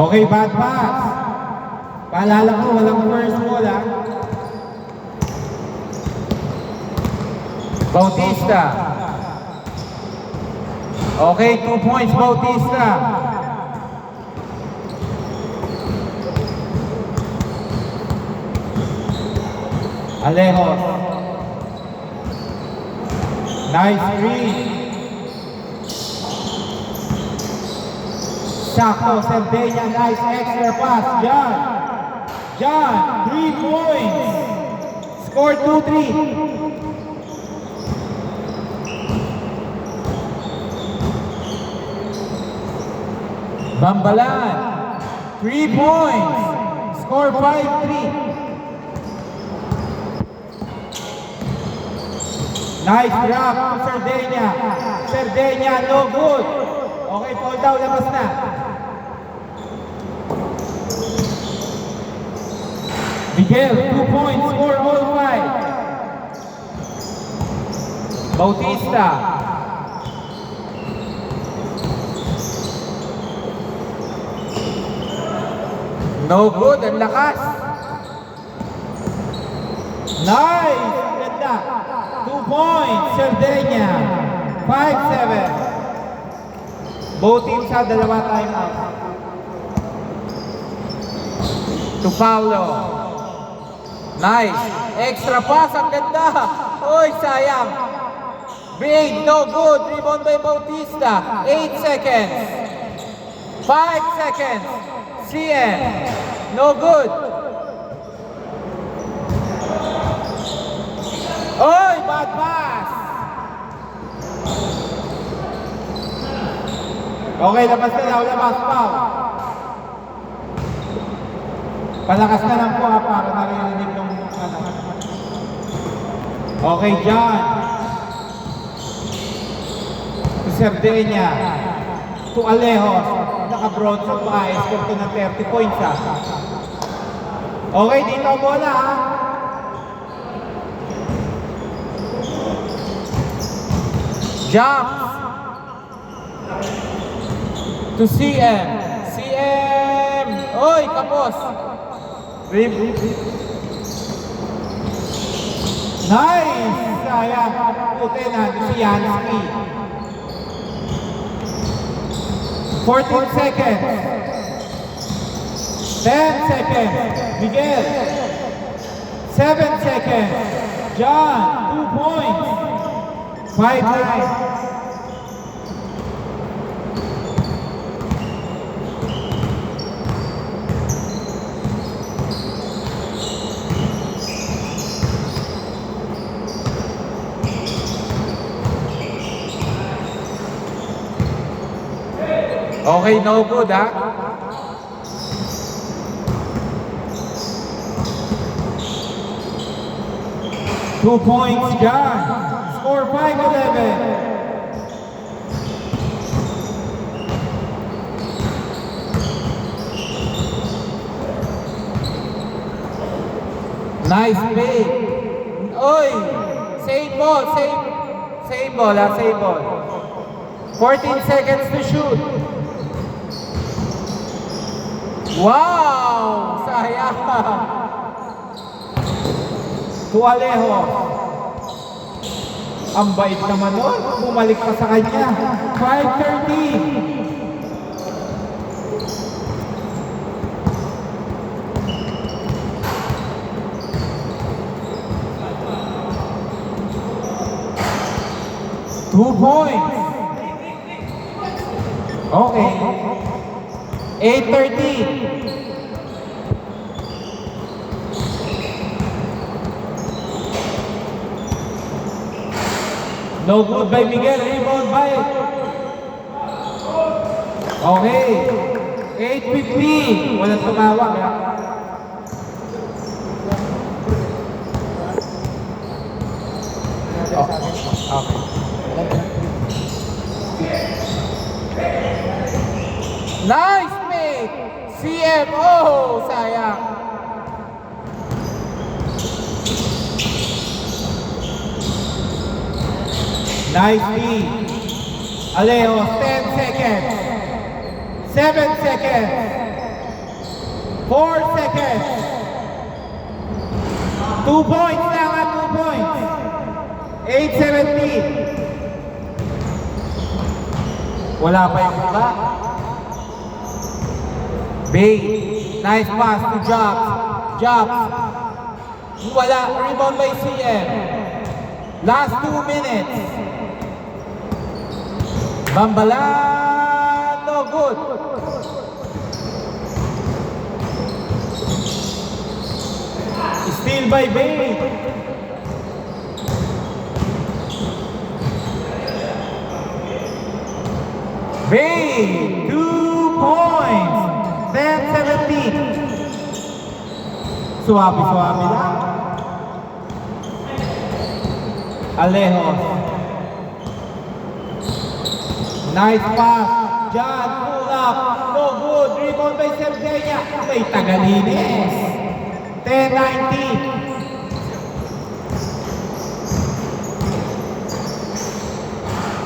Okay, bad pass. Paalala ko, walang first ball, ha? Bautista. Okay, 2 points, Bautista. Alejos. Nice screen. Sakto, Cerdeña, nice extra pass. John, 3 points. Score 2-3. Bambalan, 3 points. Score 5-3. Nice drop to Cerdeña. Cerdeña, no good. Okay, fall down, labas na. Miguel, 2 points, score all 5. Bautista. No good, ang lakas. Nice, ganda. 2 points, Cerdeña. 5-7. Both teams have dalawa timeout. To Paulo. Nice. Extra pass, ang ganda. Uy, sayang. Big, no good. Rebound by Bautista. 8 seconds. 5 seconds. CM. No good. Oy, bad pass. Okay, labas na daw, labas pa. Palakas na lang po, ha, para narinig ng ano. Okay, John. To Cerdeña. To Alejos. Naka-broad sa baka, score to ng 30 points, ha. Okay, dito ang bola, ha. Jumps to CM. CM. Oy, kapos. Nice. Sayang. Puti na si Yansky. 14 seconds. 10 seconds. Miguel. 7 seconds. John. 2 points. 5-9. Okay, no good, ha? Two points, John. Score 5-11. Nice play. Oy! Save ball, save ball, ha? Save ball. 14 seconds to shoot. Wow! Sayang! To Alejo. Ang bait naman nun. Bumalik pa sa kanya. 5-13. Two points. Okay. 8-13. No good by Miguel. Rebound by. Okay. 8-15. Walang tumawag. Okay. Nice make! CM! Oh, sayang! Nice lead. Alejo, 10 seconds. 7 seconds. 4 seconds. 2 points lang at 2 points. 8:17. Wala pa yung iba. Bay. Nice pass to Jobs. Jobs. Wala. Rebound by CM. Last 2 minutes. Bambalan. No good. Steal by Bay. Bay, 2 points. 10-17. Suwabe-suwabe lang. Alejos. Nice pass. John, pull up. No good. Rebound by Sevgenia. May tagalinis. 10-19.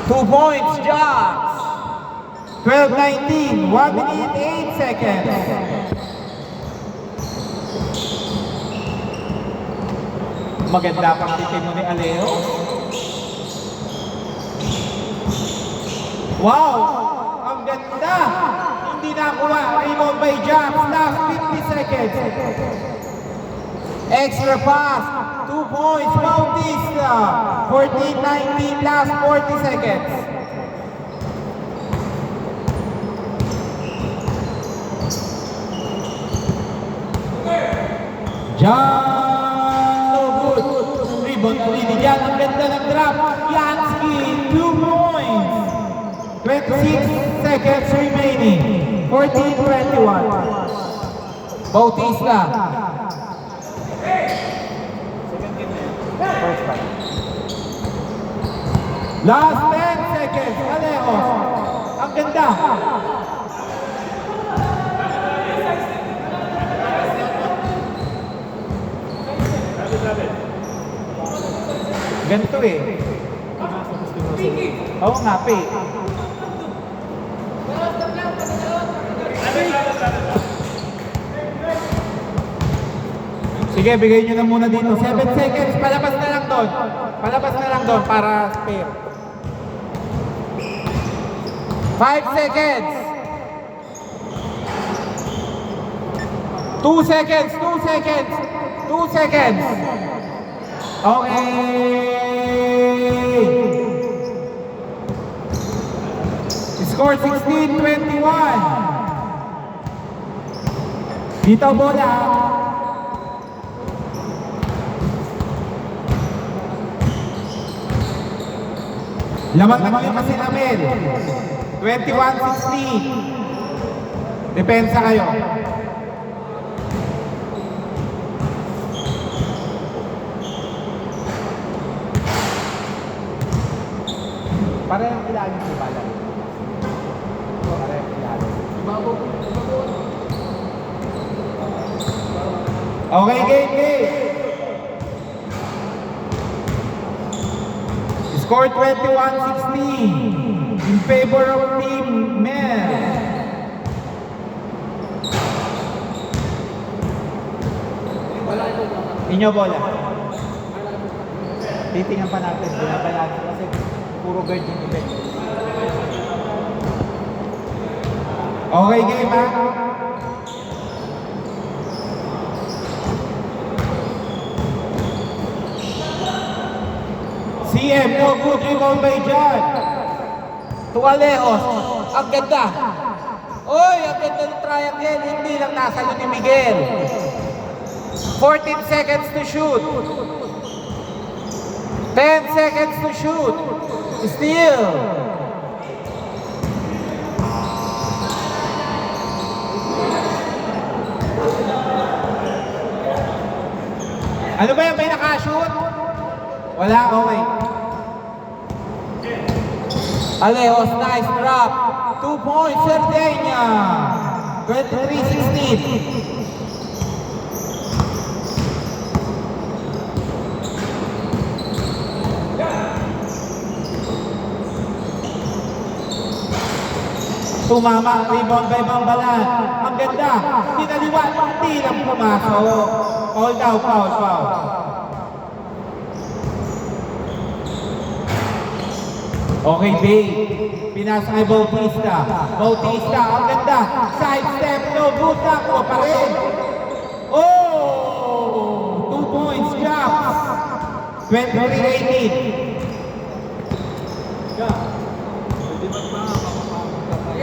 Two points, Jobs. 12-19. 1 minute, 8 seconds. Maganda pang titin mo ni Alejo. Wow! Ang ganda! Hindi nakuha. Rebound by Jobs. Last 50 seconds. Extra pass. 2 points. Bautista. 14-19. Last 40 seconds. John. No good. Rebound na rin yan. Ang ganda ng drop. Yansky. 2 points. 26 seconds remaining. 14-21. Bautista. Last 10 seconds. Alejo. Ang ganda. Ganito eh. Oo nga, pe. Sige, bigay nyo na muna dito. 7 seconds. Palabas na lang doon. Palabas na lang doon para spare. 5 seconds. 2 seconds. 2 seconds. 2 seconds. Okay. Score 16-21. Dito bola. Laman kasi namin. 21-16. Depensa kayo. Parehong ilalim si Balan. Parehong ilalim. Okay, game. Score 21-16 in favor of Team Mel. Inyo bola. Titingnan pa natin. Binabayan kasi puro guard yung event. Okay, game ha? CM, no good rebound by John. To Alejos. Ang ganda. Oy, ang ganda ng triangle. Hindi lang nasalo ni Miguel. 14 seconds to shoot. 10 seconds to shoot. Steal. Ano ba yan? May nakashoot? Wala, okay. Alejos, nice drop. 2 points, Sardegna. 23-16. Tumama, rebound by Bambalan. Ang ganda. Tinaliwan, hindi lang pumasok. Foul daw, foul. Okay, Bay. Pinasa kay Bautista. Bautista, ang ganda. Side step, no good. Nakuha pa rin. Oh! 2 points, drops. 23-18.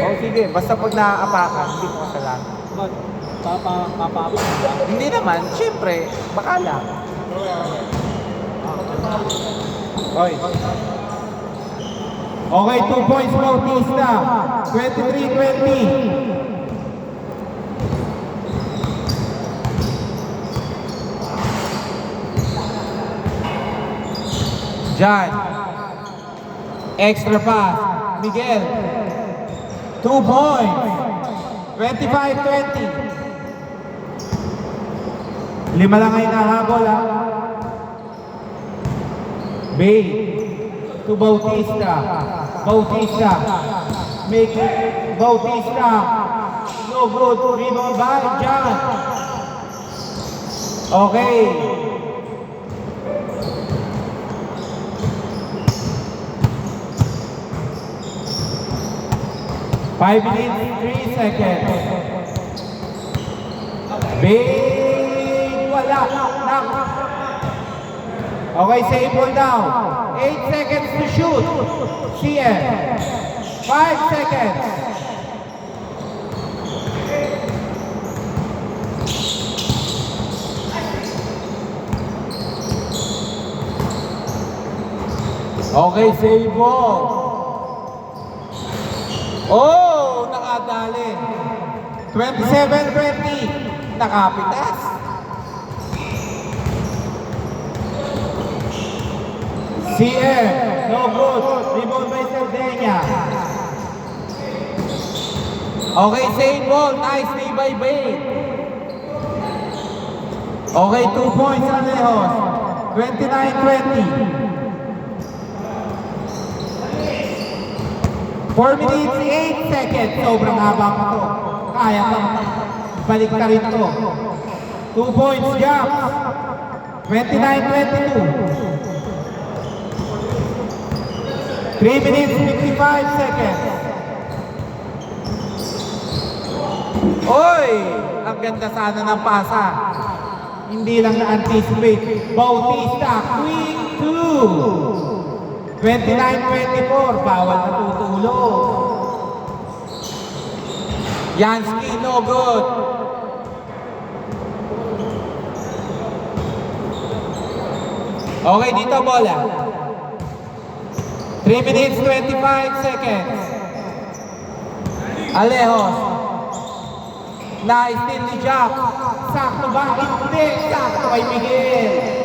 Oh, sige. Basta pag naaapakan, hindi mo kasalanan. Hindi naman. Siyempre, baka lang. Oy. Okay, 2 points Bautista. 23-20. John. Extra pass. Miguel. 2 points. 25-20. 5 lang ay nahabol ha. Bay. To Bautista. Bautista. Make Bautista. No good. Rebound by John. Okay. Five minutes, 3 seconds. Big wala. Okay, save ball down. 8 seconds to shoot. CM. 5 seconds. Okay, save ball. Oh, nakadali. 27-20. Nakapitas. CM, no good. Rebound by Sardegna. Okay, save ball. Nice play by Bay. Okay, 2 points Alejos. 29-20. 4 minutes, 8 seconds. Sobrang haba pa to. Kaya pa. Balik ka rin to. 2 points, jump. 29-22. 3 minutes, 55 seconds. Oy! Ang ganda sana ng pasa. Hindi lang na-anticipate. Bautista, quick 2. 29-24, bawal na tutulog. Yansky, no good. Okay, dito bola. 3 minutes, 25 seconds. Alejos. Na-steal ni Jack. Sakto ba? Hindi. Sakto kay Miguel.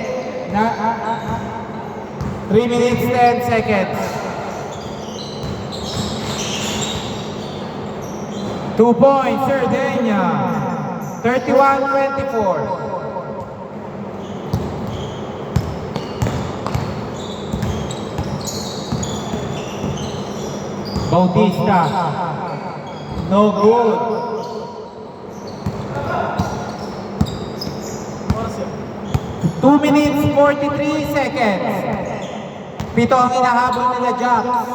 3 minutes, 10 seconds. 2 points, Sardegna. 31-24. Bautista. No good. Two minutes, 43 seconds. Pito ang inahabol nila Jacks.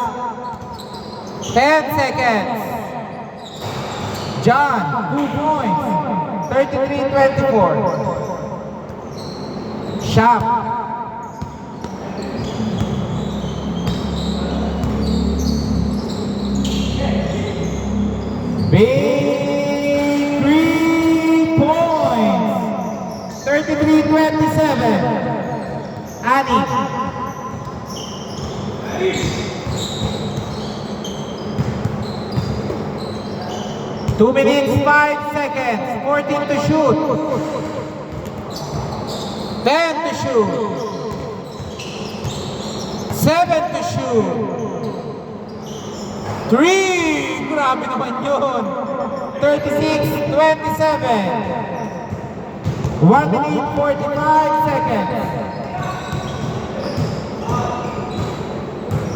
10 seconds. John, 2 points. 33-24. Shop. Big 3 points. 33-27. Annie. 2 minutes, 5 seconds. 14 to shoot. 10 to shoot. 7 to shoot. 3! Grabe naman yun. 36-27. 1 minute, 45 seconds.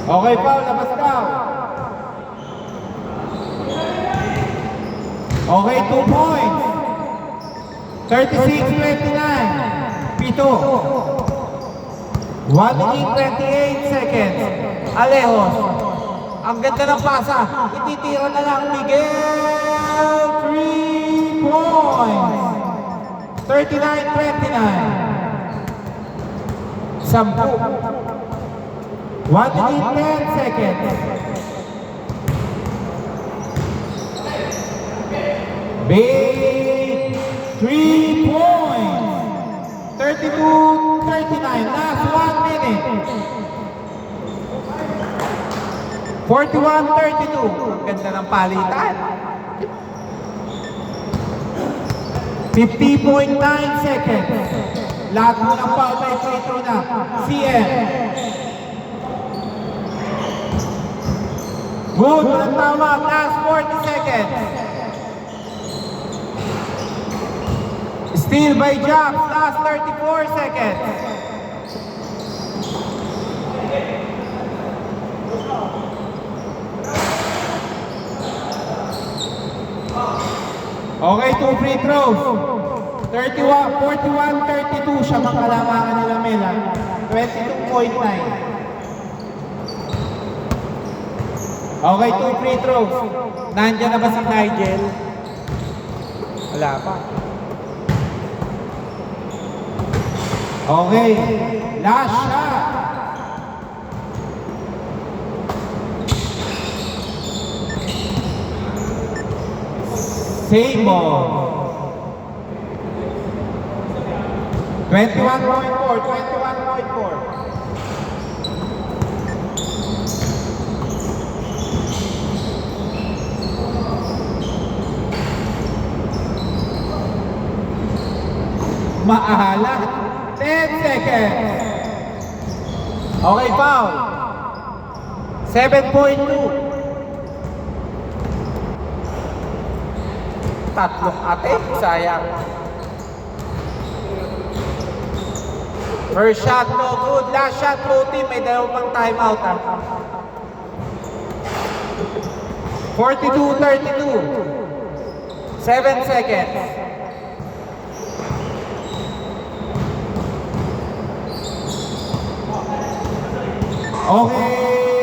Okay, Paul, labas daw. Okay, 2 points. 36-29. Pito. 1 minute 28 seconds. Alejos. Ang ganda ng pasa. Ititira na lang Miguel. 3 points. 39-29. 10. 1 minute 10 seconds. Big 3 points. 32-39. Last 1 minute. 41-32. Ang ganda ng palitan. 50.9 seconds. Lahat mo ng foul may free throw na. CM. Good. Walang tama. Last 40 seconds. Steal by Japs. Last 34 seconds. Okay, 2 free throws. 41-32 siya makalamangan nila Mela. 22.9. Okay, 2 free throws. Nandiyan na ba si Nigel? Wala pa. Okay, last shot. Same ball. 21.4, 21.4. Maahala. 10 seconds. Okay, foul. 7.2. Tatlong ate, sayang. First shot, no good. Last shot, no team. May dalawang timeout. 42-32. 7 seconds. Okay.